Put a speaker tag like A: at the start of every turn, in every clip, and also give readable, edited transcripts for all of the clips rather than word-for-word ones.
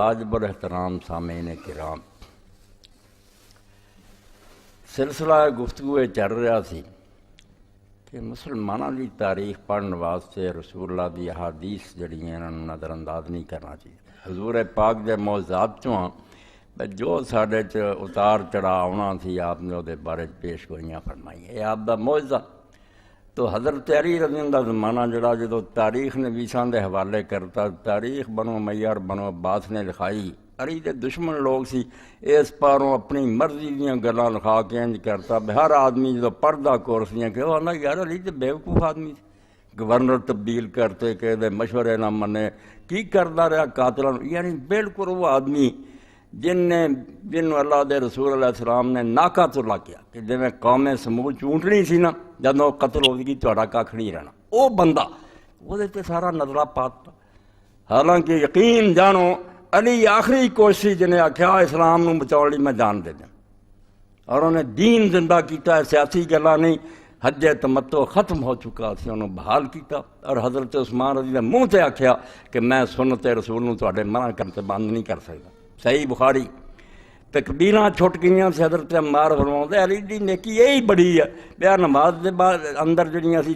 A: واجب الاحترام سامعین کرام، سلسلہ گفتگو چل رہا سی کہ مسلمانوں کی تاریخ پڑھنے واسطے رسول اللہ دی احادیث جڑی ہیں نظر انداز نہیں کرنا چاہیے۔ حضور پاک دے معجزات چوں جو ساڈے اتار چڑھا آنا سی آپ نے وہ بارے پیش گوئیاں فرمائی۔ یہ آپ دا معجزہ تو حضرت علی رضی اللہ عنہ دا زمانہ جڑا جدو تاریخ نے ویساں دے حوالے کرتا، تاریخ بنو امیہ اور بنو عباس نے لکھائی، علی دے دشمن لوگ سی اس پاروں اپنی مرضی دیاں گلاں لکھا کے انج کرتا، ہر آدمی جدو پردہ کورسیاں کہ وہ آنا یار علی تے بیوقوف آدمی سی، گورنر تبدیل کرتے کہ دے مشورے نہ منے، کی کردا رہا قاتلاں، یعنی بالکل وہ آدمی جن اللہ دے رسول علیہ السلام نے ناکا تو لا کیا کہ جی میں قوم سموہ چونٹنی سی نا جدوں قتل ہو گئی تہاڈا کھ نہیں رہنا، وہ بندہ وہ تے سارا نظرہ پاتا۔ حالانکہ یقین جانو علی آخری کوشش جنہیں آکھیا اسلام نو بچاؤ لی میں جان دے دیں، اور انہیں دین زندہ کیتا ہے، سیاسی گلا نہیں۔ حج تمتع ختم ہو چکا سی، انہوں بحال کیتا، اور حضرت عثمان رضی اللہ منہ تے آکھیا کہ میں سنت رسول نو تہاڈے منع کرتے بند نہیں کر سکتا۔ صحیح بخاری۔ تکبیراں چھٹ گئیاں سے حضرت عمار فرماؤں علی دی نیکی یہی بڑی ہے، بیا نماز دے بعد اندر جڑیاں سی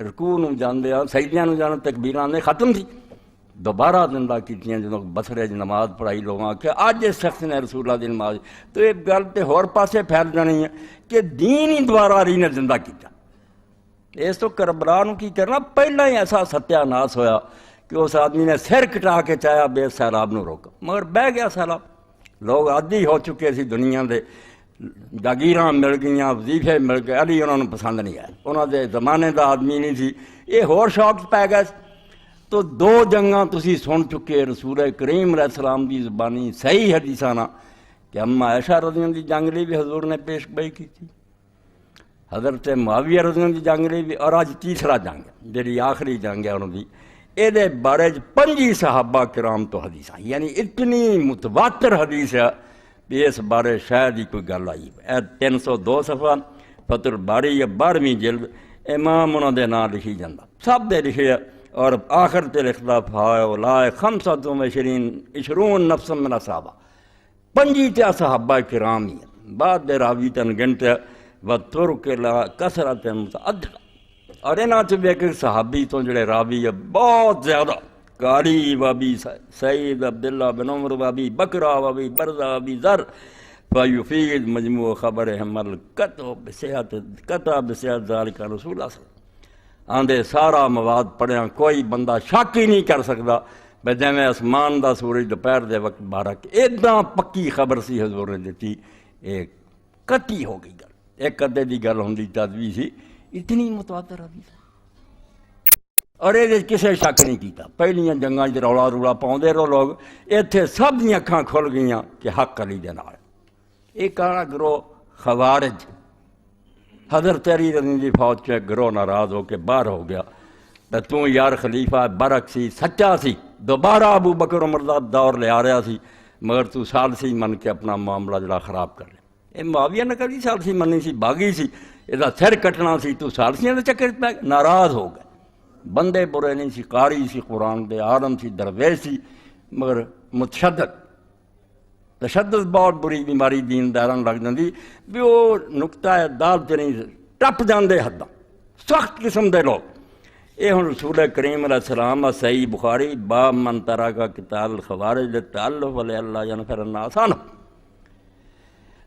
A: رکوع نو جاندے آ سجدیاں نو جانا تکبیراں نے ختم سی، دوبارہ زندہ کیتیاں جدوں بسرے نماز پڑھائی لوگاں کہ اج اس شخص نے رسول اللہ دی نماز، تو یہ گل تے ہور پاسے پھیل جانی ہے کہ دین ہی دوبارہ علی نے زندہ کیتا۔ اس تو کربلا نو کی کرنا، پہلا ہی ایسا ستیہ ناس ہویا کہ اس آدمی نے سر کٹا کے چاہیا بے سیلاب نو روکا، مگر بہ گیا سیلاب۔ لوگ عادی ہو چکے سی دنیا دے، جاگیراں مل گئیاں، وظیفے مل گئے، علی انہوں نے پسند نہیں آیا، انہوں دے زمانے دا آدمی نہیں سی، یہ ہور شوق پی گئے۔ تو دو جنگاں تسی سن چکے رسول کریم علیہ السلام دی زبانی صحیح حدیثاں نا کہ اما عائشہ رضی اللہ دی جنگ لی بھی حضور نے پیش گوئی کی تھی، حضرت معاویہ رضی اللہ دی جنگ لی بھی، اور آج تیسرا جنگ ہے جڑی آخری جنگ ہے انہوں دی، یہ دے بارے 5 صحابہ کرام تو حدیث ہیں، یعنی اتنی متواتر حدیث ہے کہ اس بارے شاید ہی کوئی گل آئی۔ 302 صفحہ فتح الباری یا 12ویں جلد، امام انہوں دے نام لکھی جاندہ، سب دے لکھے، اور آخر تے لکھدا فاولائے 25 نفس من صحابہ، 5 تے صحابہ کرام ہی ہیں، بعد دے راوی تن گنٹے وترک لا کثرت متعددہ، اور انہاں چ بھی ایک صحابی تو جڑے راوی ہے بہت زیادہ، قاری وابی سعید عبداللہ بن عمر وابی بکرا وابی برزہ وابی ذر، فیفید مجموع خبرہم القطع بصحت ذالک رسول اللہ صلی اللہ علیہ وسلم، آندے سارا مواد پڑھیاں کوئی بندہ شک ہی نہیں کر سکتا بے جویں آسمان دا سورج دوپہر دے وقت بارک، ایداں پکی خبر سی حضور نے دیتی، ایک قطعی ہو گئی گل، ایک ادے دی گل ہوندی تدوی سی، اتنی متواتر حدیث، اور یہ کسے شک نہیں کیتا۔ پہلیاں جنگاں وچ رولا رولا پاؤندے رہو لوگ، ایتھے سب دیاں اکھاں کھل گئیاں کہ حق علی دے نال۔ ایک آنا گروہ خوارج، حضرت علی رضی اللہ عنہ دی فوج چ گروہ ناراض ہو کے باہر ہو گیا، تو یار خلیفہ برک سی، سچا سی، دوبارہ ابو بکر عمر دا دور لے آ رہا سی، مگر تو ثالثی من کے اپنا معاملہ جڑا خراب کر لے۔ یہ معاویہ نے کبھی ثالثی مننی سی، باغی سی، یہ سر کٹنا سی، تو ثالثیاں دے چکر پہ ناراض ہو گئے۔ بندے برے نہیں سی، قاری سی، قرآن دے عالم سی، درویش سی، مگر متشدد، تشدد بہت بری بیماری دینداراں لگ جاندی بھی وہ نقطہ دال تے نہیں ٹپ جاندے حداں، سخت قسم دے لوگ۔ یہ ہن رسول کریم علیہ السلام صحیح بخاری باب من ترک قتال الخوارج للتألف ولئلا ينفر الناس عنہ،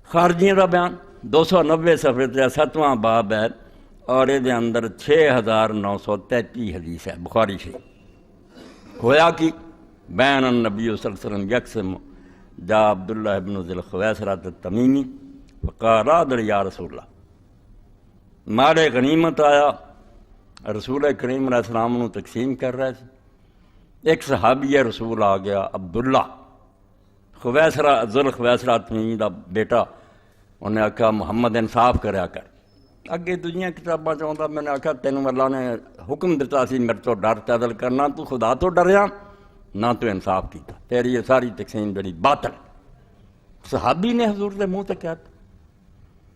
A: خارجیاں دا بیان 290 صفحے تے 7واں باب ہے، اور یہ اندر 6933 حدیث ہے بخاری سے۔ ہویا کہ بین النبی صلی اللہ علیہ وسلم یقسم، جا عبداللہ بن ذی الخویصرۃ التمیمی فقال ادر یا رسول اللہ، مال غنیمت آیا، رسول کریم علیہ السلام نے تقسیم کر رہے تھے، ایک صحابی رسول آ گیا عبداللہ ذی الخویصرۃ التمیمی دا بیٹا، انہیں آکھا محمد انصاف کریا کر۔ اگے دنیا کتاباں چاہتا میں نے آکھا تینوں اللہ نے حکم دیتا سی میرے تو ڈر پیدل کرنا، تو خدا تو ڈریا نہ تو انصاف کیتا، تیری یہ ساری تقسیم جڑی باطل۔ صحابی نے حضور دے منہ تے کہا،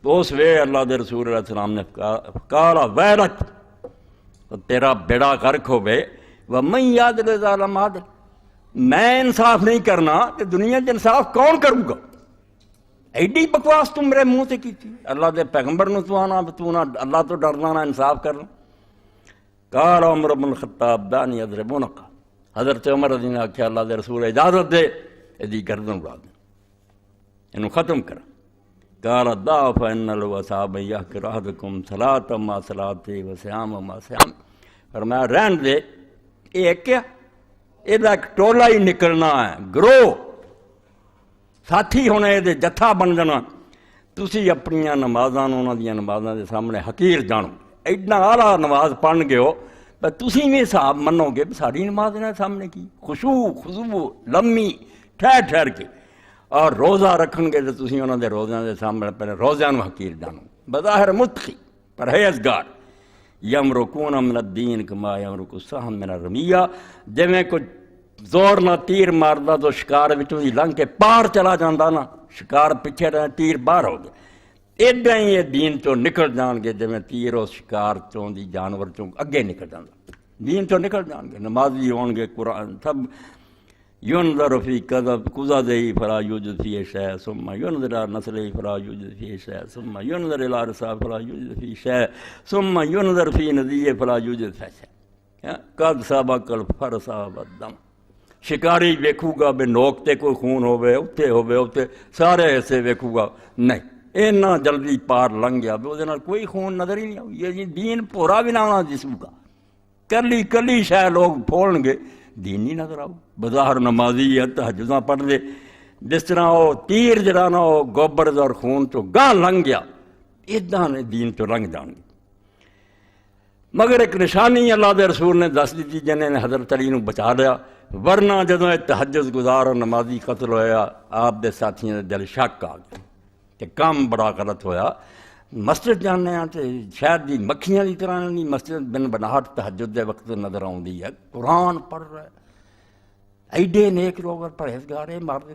A: تو اس وے اللہ دے رسول علیہ السلام نے کہا ویلک، تیرا بیڑا غرق ہوئے، ومن یعدل اذا لم یعدل، میں انصاف نہیں کرنا تو دنیا چ انصاف کون کروں گا؟ ایڈی بکواس تم میرے منہ سے کی تھی۔ اللہ دے پیغمبر نو تو آنا تو نہ اللہ تو ڈرنا نہ انصاف کرنا۔ قال عمر بن الخطاب دانی یضربونک، حضرت عمر رضی نے آخیا اللہ دے رسول اجازت دے یہ گردن اڑا دیں، انہوں ختم کرا۔ قال دع فإن الوصاب يحقر أحدكم صلاة ما صلاته وصيام ما صيام، فرمایا رہن دے، یہ کیا یہ ایک ٹولا ہی نکلنا ہے، گروہ ساتھی ہونے یہ جتھا بن جانا۔ تسی اپنیاں نمازاں انہاں دیاں نمازاں دے سامنے حقیر جانو، ایڈنا اعلیٰ نماز پڑھ گئے ہو پر تسی بھی حساب منو گے ساری نماز انہاں سامنے کی خشوع خضوع لمی ٹھہر ٹھہر کے، اور روزہ رکھن گے تو تسی انہاں دے روزیاں دے سامنے پہلے روزیاں نو حقیر جانو۔ بظاہر متقی پرہیزگار، یمرکون من الدین کما یمرک السہم من الرمیہ، جویں کوئی زور نہ تیر ماردا تو شکار وچوں دی لنگھ کے پار چلا جاندا نا، شکار پیچھے رہے تیر باہر ہو گیا، ایڈا ہی یہ دین چوں نکل جان گے جویں تیر اس شکار چوں دی جانور چوں اگے نکل جاندا، دین چوں نکل جان گے۔ نمازی ہون گے، قرآن سب ينظر في قزازه فلا يوجد فيه شيء ثم ينظر إلى نسله فلا يوجد فيه شيء ثم ينظر إلى رأسه فلا يوجد فيه شيء ثم ينظر في نديه فلا يوجد فيه شيء قد سبق الفرس والدم۔ شکاری ویکھو گا بے نوک تے کوئی خون ہوئے اتنے سارے ایسے ویکھو گا نہیں، اینا جلدی پار لنگ گیا بے وہ کوئی خون نظر ہی نہیں آؤ۔ یہ دین پورا بھی نہ ہونا جسم کا، کلی کلی شاید لوگ پھولن گے، دین نہیں نظر آؤ۔ بظاہر نمازی ہے، تہجداں پڑھ دے، جس طرح وہ تیر جڑا نا وہ گوبر اور خون چو گاہ لنگ گیا، ادھاں نے دین چو لنگ جان گے۔ مگر ایک نشانی اللہ دے رسول نے دس دیتی جنہیں نے حضرت علی نو بچا لیا، ورنہ جدوں تہجد گزار اور نمازی قتل ہویا آپ دے ساتھیوں دے دل شک آ گیا کہ کام بڑا غلط ہویا۔ مسجد جانے ہیں تو شاید دی مکھیاں دی طرح نہیں، مسجد بن بناہٹ تہجد دے وقت نظر آؤندی ہے، قرآن پڑھ رہا ہے، ایڈے نیک لوگ اور پرہیزگار مار دے۔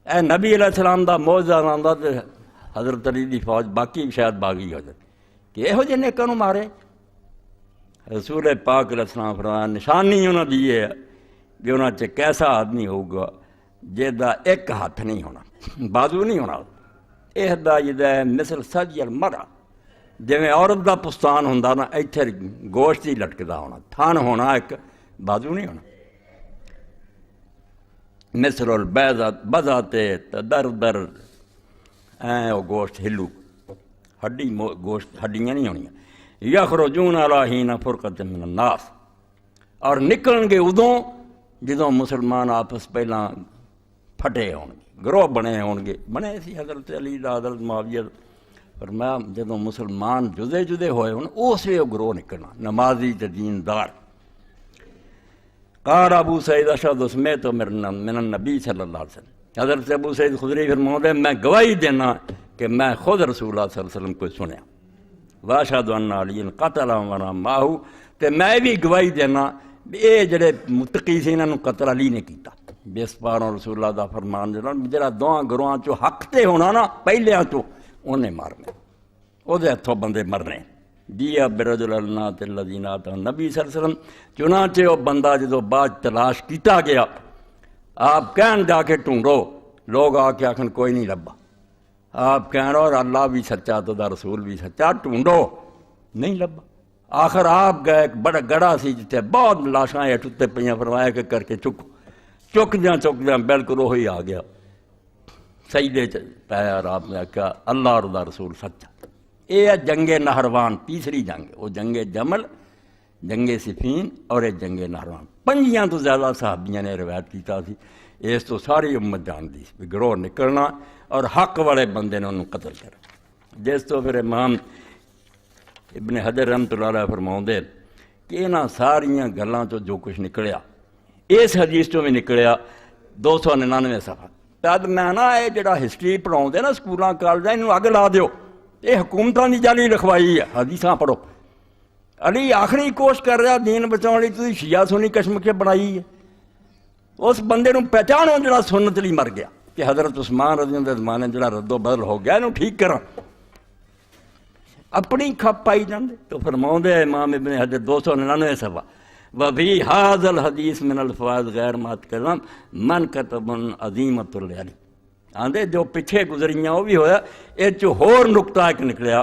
A: اے نبی علیہ السلام دا معجزہ آندا تے حضرت علی دی فوج باقی شاید باغی ہو جاتی کہ یہو جہے نیکاں نوں مارے۔ رسول پاک علیہ السلام فرمایا نشانی انہاں دی ہے کہ انہاں چ کیسا آدمی ہوگا جہدا ایک ہاتھ نہیں ہونا، بازو نہیں ہونا، احدا جدا مثل سج المرا، جویں عورت دا پستان ہوندا نا ایتھے گوشت ہی لٹکدا ہونا، تھن ہونا ایک، بازو نہیں ہونا۔ مثل البیضۃ بذات در در، وہ گوشت ہلو، ہڈی گوشت ہڈیاں نہیں ہونیاں۔ یخرجون علی حین فرقۃ من الناس، اور نکلن گے ادوں جدوں مسلمان آپس پہلاں پھٹے ہون گے، گروہ بنے ہون گے، بنے سی حضرت علی دا حضرت معاویہ، فرمایا جدوں مسلمان جدے جدے ہوئے ہون اس لیے گروہ نکلنا، نمازی تے دیندار۔ قال ابو سعید اشہد سمعت من النبی صلی اللہ علیہ وسلم، حضرت ابو سعید خدری فرماتے ہیں میں گواہی دینا کہ میں خود رسول اللہ صلی اللہ علیہ وسلم کو سنیا، واشہد ان علی قتل ومن معہ، تے میں بھی گواہی دینا اے جڑے متقی سے انہوں قتل علی نے کیتا، بیس پاروں رسول اللہ دا فرمان جڑا دواں گروہاں چو حق تے ہونا نا پہلیاں چو انہیں مارنے، او دے ہتھوں بندے مرنے۔ دیا برجل النات الذین آتاہ نبی صلی اللہ علیہ وسلم، چنانچہ وہ بندہ جدو بعد تلاش کیتا گیا، آپ کہن جا کے ڈھونڈو، لوگ آ کے آخن کوئی نہیں لبا، آپ کہن اور اللہ بھی سچا تو دا رسول بھی سچا، ڈھونڈو نہیں لبا۔ آخر آپ گئے ایک بڑا گڑھا سی جتے بہت لاشاں ہیٹھ اتتے پئیاں، فرمایا کہ کر کے چک دیاں بالکل وہی آ گیا سجدے پایا، اور آپ نے کہا اللہ اور دا رسول سچا۔ یہ ہے جنگ نہروان، تیسری جنگ، وہ جنگ جمل، جنگ صفین اور یہ جنگ نہروان۔ 5 تو زیادہ صحابیاں نے روایت کیتا سی، اس تو ساری امت جان دی سی گروہ نکلنا اور حق والے بندے نے انہوں قتل کرنا۔ جس تو پھر امام ابن حجر رحمۃ اللہ علیہ فرماؤندے کہ انہاں ساریاں گلاں تو جو کچھ نکلیا، اس حدیث تو بھی نکلیا 299 صفحہ۔ تد میں نا یہ جڑا ہسٹری پڑھاؤندے نا سکولاں کالجاں، انہوں اگ لا دیو، یہ حکومتاں دی جعلی لکھوائی ہے، حدیثاں پڑھو۔ علی آخری کوشش کر رہا دین بچاؤ لئی، تسی شیعہ سنی کشمکش بنائی ہے، اس بندے نوں پہچانو جڑا سنت لئی مر گیا، کہ حضرت عثمان رضی اللہ عنہ دے زمانے جڑا رد و بدل ہو گیا، انہوں ٹھیک کراں، اپنی کھپ پائی جاندے۔ تو فرماؤندے امام ابن حجر 299 صفحہ، وفی ھذا الحدیث من الفاظ غیر متکلم من کتب عظیمۃ العلی آندے جو پیچھے گزریاں وہ بھی ہویا یہ ہور نقطہ ایک نکلیا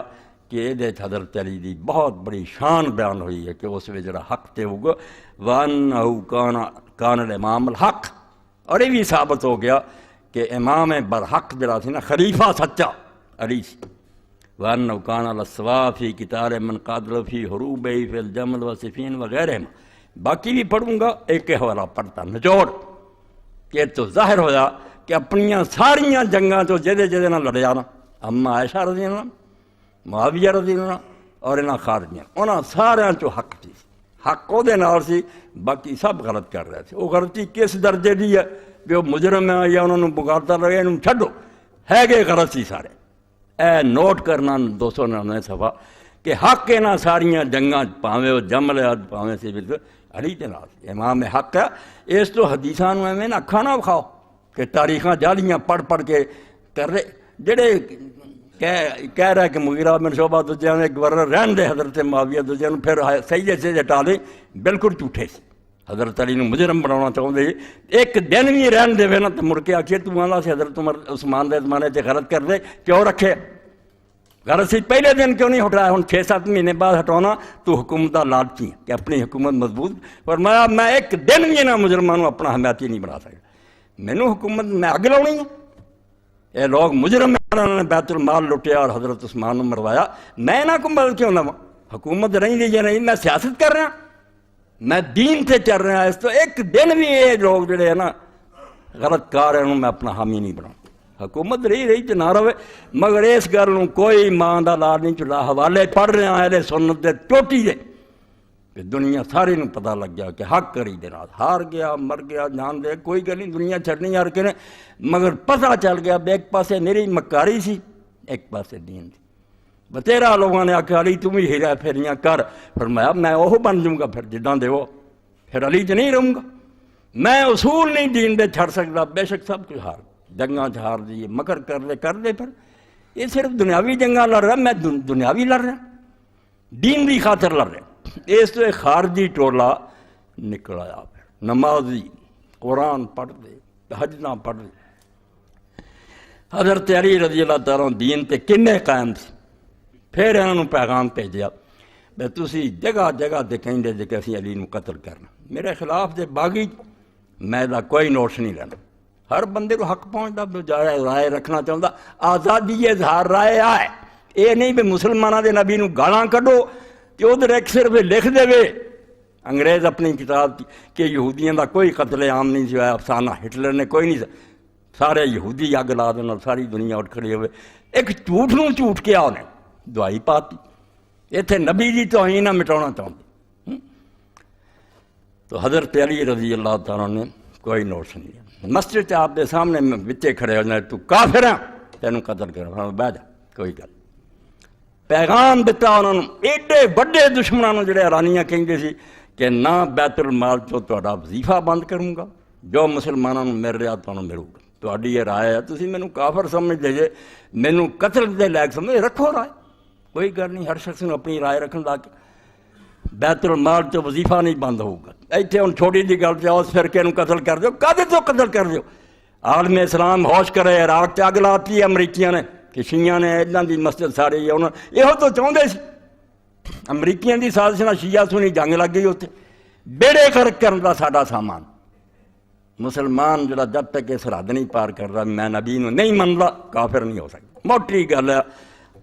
A: کہ یہ حضرت علی دی بہت بڑی شان بیان ہوئی ہے کہ اس میں جڑا حق تے ہوگا وَأَنَّهُ كَانَ الْإِمَامُ الْحَقِّ اور یہ بھی ثابت ہو گیا کہ امام برحق جڑا سی نا خلیفہ سچا علی سی وَأَنَّهُ كَانَ عَلَى الصَّوَابِ فِي قِتَالِ مَنْ قَاتَلَ فِي حُرُوبِهِ فِي الْجَمَلِ وَصِفِّينِ وغیرہ باقی بھی پڑھوں گا ایک حوالہ پڑھتا نچوڑ کہ تو ظاہر ہویا کہ اپنیاں ساریاں جنگاں تو جدے جدے نہ لڑیا نا اما عائشہ رضی اللہ معاویہ رضی اللہ اور انہاں خارجیاں انہاں ساریاں چو حق سی حق او دے نال سی باقی سب غلط کر رہے تھے وہ غلطی کس درجے دی ہے کہ وہ مجرم ہے یا انہوں نے بگاڑتا رہے انہوں چھڈو ہے گے غلط سی سارے اے نوٹ کرنا 299 صفحہ کہ حق انہاں ساریاں جنگاں پاویں وہ جمل ہے پاویں سے بالکل علی دے نال امام حق ہے اس تو حدیثاں نوں ایویں نہ اکھاں نہ کھاؤ کہ تاریخاں جالیاں پڑھ پڑھ کے کر رہے جڑے کہہ رہا ہے کہ مغیرہ بن شعبہ دوجیاں نے گورنر رہن دے حضرت معاویہ دوجیاں نوں پھر سیدے سے ہٹا لے بالکل جھوٹے سی حضرت علی نوں مجرم بنانا چاہتے ایک دن بھی رہن دے نا تو مڑ کے آخیے تو آنا سے حضرت عمر عثمان دے زمانے سے غلط کر دے کیوں رکھے غلط سی پہلے دن کیوں نہیں ہٹایا ہوں 6-7 مہینے بعد ہٹانا تو حکومت لالچی ہے کہ اپنی حکومت مضبوط فرمایا میں ایک دن بھی نہ مجرمان اپنا حمایتی نہیں بنا سکتا مینوں حکومت میں اگ لاؤنی ہے یہ لوگ مجرم انہوں نے بیت المال لٹیا اور حضرت عثمان نے مروایا میں نہ کو مدد کیوں لوا حکومت نہیں لیجیے نہیں میں سیاست کر رہا میں دین سے چل رہا اس تو ایک دن بھی یہ لوگ جڑے ہیں نا غلط کار ہیں میں اپنا حامی نہیں بنا حکومت رہی تو نہ رہے مگر اس گل کوئی ماں دا لال نہیں چلا حوالے پڑھ رہے ہیں اہل سنت دے ٹوٹی دے کہ دنیا سارے نوں پتہ لگ گیا کہ حق کری دے نال ہار گیا مر گیا جان دے کوئی گل نہیں دنیا چھڑنی ہار کے نے مگر پتہ چل گیا بے ایک پاسے میری مکاری سی ایک پاسے دین سی بتیرا لوگوں نے آکھا علی تم ہی ہیرا پھیریاں کر فرمایا میں وہ بن جاؤں گا پھر جداں دے وہ پھر علی چ نہیں رہوں گا میں اصول نہیں دین دے چھڑ سکتا بے شک سب کچھ ہار جنگاں چ ہار دیے مکر کر دے پھر یہ صرف دنیاوی جنگاں لڑ رہا میں دنیاوی لڑ رہا دین دی خاطر لڑ رہا اس تو ایک خارجی ٹولہ نکل آیا پھر نمازی قرآن پڑھ دے تہجداں پڑھ دے حضرت علی رضی اللہ تعالیٰ دین تے کنے قائم سی پھر انہوں نے پیغام بھیجیا بے تسی جگہ جگہ تے کہیں دے کہ اسی علی نو قتل کرنا میرے خلاف دے باغی میں دا کوئی نوٹس نہیں لینا ہر بندے کو حق پہنچتا جائے رائے رکھنا چاہتا آزادی اظہار رائے آئے یہ نہیں بھی مسلمانوں دے نبی نو گالاں کڈو کہ ادھر ایک صرف لکھ دے وے انگریز اپنی کتاب کہ یہودیاں دا کوئی قتل عام نہیں سی ہوا افسانہ ہٹلر نے کوئی نہیں سارے یہودی اگ لا دینا ساری دنیا اٹھ کھڑی ہوئے ایک جھوٹ نوں جھوٹ کیا انہیں دعائی پاتی اتنے نبی دی توہین نہ مٹانا چاہتے تو حضرت علی رضی اللہ تعالیٰ نے کوئی نوٹس نہیں لیا مسجد آپ دے سامنے میں بچے کھڑے ہو جائے تو کافر ہیں تینوں قتل کرو بہ جا کوئی گل پیغام دیتا انہوں نے ایڈے بڑے دشمنوں جڑے ایرانیاں کہیں سی کہ نہ بیت المال چو تہاڈا وظیفہ بند کروں گا جو مسلمانوں مل رہا تمہیں ملوں گا تہاڈی یہ رائے ہے تسی مینوں کافر سمجھ دے جے مینوں قتل دے لائق سمجھ رکھو رائے کوئی گل نہیں ہر شخص نے اپنی رائے رکھن لا کے بیت المال چو وظیفہ نہیں بند ہوگا ایتھے ہن چھوٹی جی گل جاؤ اس فرقے نوں قتل کر دیو کدے تو قتل کر دیو عالم اسلام ہوش کرے عراق چ اگ لاتی ہے امریکیاں نے کہ شیعہ نے اداں دی مسجد ساڑی یہ تو چاہتے سی امریکیاں دی سازش نال شیعہ سنی جنگ لگ گئی اتنے بیڑے غرق کرن دا ساڈا سامان مسلمان جڑا جب تک یہ سرحد نہیں پار کر رہا میں نبی نو نہیں منتا کافر نہیں ہو سکتا موٹی گل ہے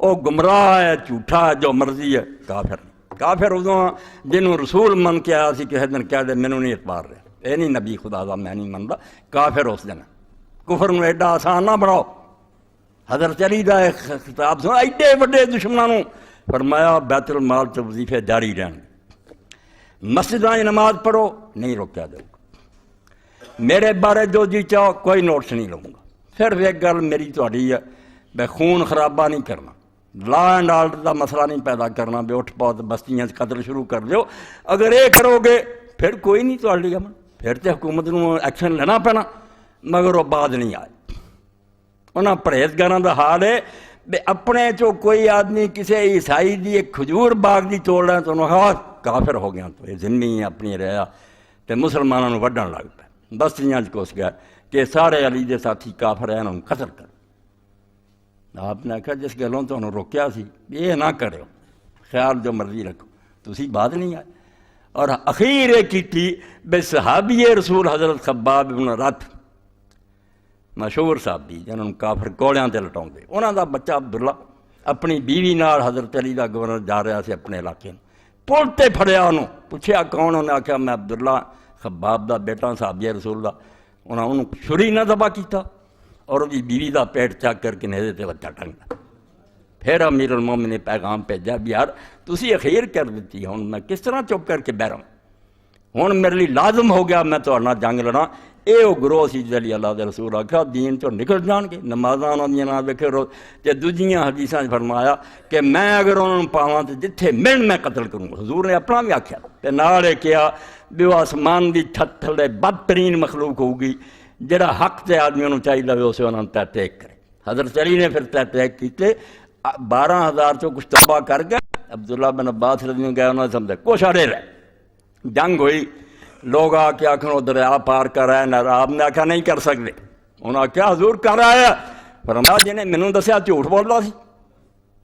A: وہ گمراہ ہے جھوٹا ہے جو مرضی ہے کافر نہیں کافر ادوں جنہوں رسول من کے آیا سی کسی دن کہہ دے مینوں نہیں اعتبار رہا یہ نہیں نبی خدا دا میں نہیں منتا کافر اس دن کفر نو ایڈا آسان نہ بناؤ حضرت علی دا ایک خطاب سنا ایڈے بڑے دشمنوں فرمایا بیت المال سے وظیفے جاری رہن مسجداں نماز پڑھو نہیں روکیا جاؤ گا میرے بارے جو جی چاہو کوئی نوٹس نہیں لوں گا صرف ایک گل میری تہاڈی ہے میں خون خرابہ نہیں کرنا لا اینڈ آرڈر دا مسئلہ نہیں پیدا کرنا بے اٹھ پاؤ بستیاں قتل شروع کر دیو اگر یہ کرو گے پھر کوئی نہیں تہاڈی امن پھر تو حکومت نو ایکشن لینا پینا مگر وہ بعد نہیں آئے انہاں پرہیزگاراں دا حال ہے بھی اپنے چو کوئی آدمی کسی عیسائی دی ایک کھجور باغ دی توڑ رہا تو انہوں ہاں کافر ہو گیا، تو یہ ذمہ اپنی رہا تو مسلمانوں وڈن لگ پہ بستیاں کس گیا کہ سارے علی دے ساتھی کافر ہیں انہوں قتل کر۔ آپ نے کہا جس گلوں تو انہوں روکیا سی یہ نہ کرو، خیال جو مرضی رکھو، تسی بات نہیں آئے۔ اور اخیر کی تھی بے صحابی رسول حضرت خباب بن رت، مشہور صحابی جنہوں کافر کوڑیاں تے لٹاؤں دے، انہوں دا بچہ عبداللہ اپنی بیوی نال حضرت علی دا گورنر جا رہا سے اپنے علاقے میں، پل تے پھڑیا انہوں پوچھیا کون، انہوں نے آکھا میں عبداللہ خباب دا بیٹا صحابی رسول دا، انہوں چھری نہ دبا کیتا اور وہ بیوی دا پیٹ چک کر کے نیزے تے بچہ ٹنگا۔ پھر امیر المومنین نے پیغام بھیجا بھی یار تسی اخیر کر دیتی، ہوں میں کس طرح چپ کر کے بہ رہا ہوں میرے لیے لازم ہو گیا میں تو جنگ لڑا۔ یہ وہ گروہ سی جلی اللہ دے رسول آکھا دین چو نکل جان گے، نمازاں انہوں نے نہ ویکھے روز تے دوجیاں حدیثاں فرمایا کہ میں اگر انہوں نے پاواں تے جتھے میں قتل کروں۔ حضور نے اپنا بھی آکھیا تے نال کیا بھی وہ آسمان دی چھت تھلے بدترین مخلوق ہوگی جڑا حق تے آدمیوں کو چاہیے اسے انہوں نے تحقیق کرے۔ حضرت علی نے پھر تحقیق کیتے، 12,000 چو کچھ توبہ کر گئے، عبداللہ بن عباس رضی اللہ عنہ گئے، انہوں نے سمجھا کچھ اڑے رہے، جنگ ہوئی، لوگ آ کے آخر وہ دریا پار کر آئے، آپ نے آخیا نہیں کر سکتے، انہوں نے کیا حضور کر آیا، فرمایا جنہیں مینوں دسیا جھوٹ بولتا سی،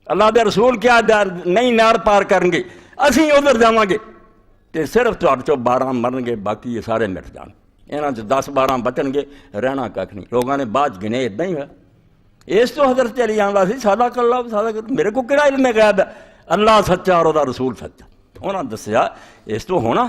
A: اللہ دے رسول کیا نہیں نار پار کریں گے، اسی ادھر جاواں گے تے صرف تہاڈے چوں 12 مرن گے، باقی یہ سارے مٹ جان، انہاں چ 10-12 بچن گے، رہنا کھ نہیں۔ لوگوں نے بعد گنے اتنا ہی ہوا، اس تو حضرت علی آندا سی صادق اللہ صادق، میرے کو کہڑا علم غیب ہے، اللہ سچا اور وہ رسول سچا، انہاں دسیا اس تو ہونا